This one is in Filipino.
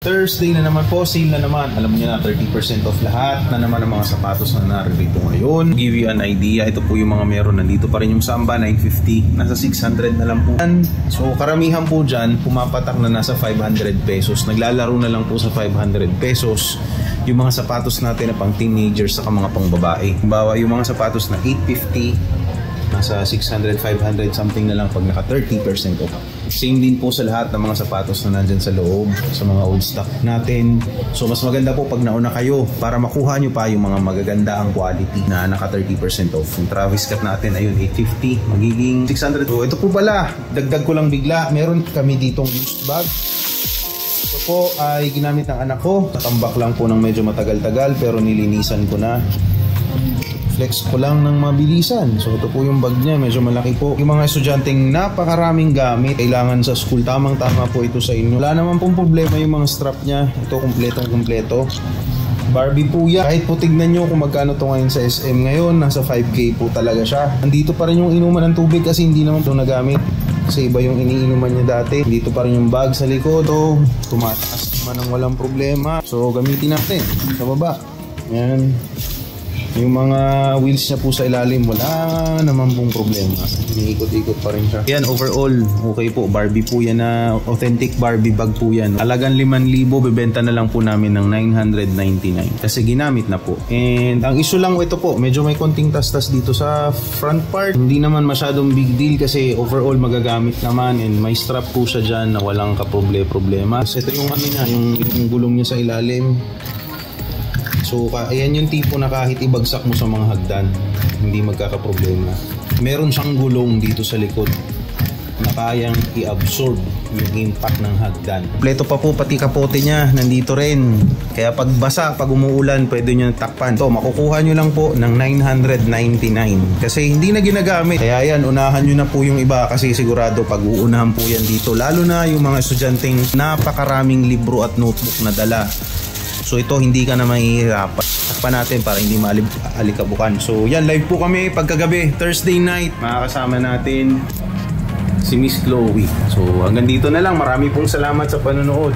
Thursday na naman po, sale na naman. Alam niyo na, 30% off lahat na naman ang mga sapatos na naririto ngayon. Give you an idea, ito po yung mga meron. Nandito pa rin yung Samba, 950. Nasa 600 na lang po. So karamihan po dyan, pumapatak na nasa 500 pesos. Naglalaro na lang po sa 500 pesos. Yung mga sapatos natin na pang teenagers saka mga pang babae. Bawa yung mga sapatos na 850, nasa 600, 500 something na lang pag naka 30% off. Same din po sa lahat ng mga sapatos na nandyan sa loob, sa mga old stock natin. So mas maganda po pag nauna kayo para makuha nyo pa yung mga magaganda ang quality na naka 30% off. Yung Travis Scott natin, ayun, 850, magiging 600. So ito po pala, dagdag ko lang bigla, meron kami ditong used bag. Ito po ay ginamit ng anak ko. Natambak lang po ng medyo matagal-tagal pero nilinisan ko na. Flex ko lang ng mabilisan. So ito po yung bag niya, medyo malaki po. Yung mga estudyanteng napakaraming gamit kailangan sa school, tamang-tama po ito sa inyo. Wala naman pong problema yung mga strap niya. Ito kumpletong-kumpleto. Barbie po yan. Kahit po tignan nyo kung magkano to ngayon sa SM ngayon, nasa 5K po talaga siya. Nandito pa rin yung inuman ng tubig kasi hindi naman ito nagamit. Kasi iba yung iniinuman niya dati. Dito pa rin yung bag sa likod. Oh, tumataas naman ng walang problema. So gamitin natin sa baba. Yan. Yung mga wheels niya po sa ilalim, wala naman pong problema. Iniikot-ikot pa rin siya. Yan, overall, okay po. Barbie po yan na authentic Barbie bag po yan. Halagang 5,000, bebenta na lang po namin ng 999. Kasi ginamit na po. And ang issue lang ito po, medyo may konting tastas dito sa front part. Hindi naman masyadong big deal kasi overall magagamit naman. And may strap po siya dyan na walang kaproblema. So ito yung niya, yung gulong niya sa ilalim. So, ayan yung tipo na kahit ibagsak mo sa mga hagdan, hindi magkakaproblema. Meron siyang gulong dito sa likod na kayang i-absorb yung impact ng hagdan. Kompleto pa po pati kapote niya, nandito rin. Kaya pag basa, pag umuulan, pwede nyo takpan. So, makukuha nyo lang po ng 999 kasi hindi na ginagamit. Kaya yan, unahan nyo na po yung iba kasi sigurado pag uunahan po yan dito. Lalo na yung mga estudyanteng napakaraming libro at notebook na dala. So ito hindi ka na mahihirapan. Takpan natin para hindi maalikabukan. So yan, live po kami pagkagabi, Thursday night. Makakasama natin si Miss Chloe. So hanggang dito na lang. Marami pong salamat sa panonood.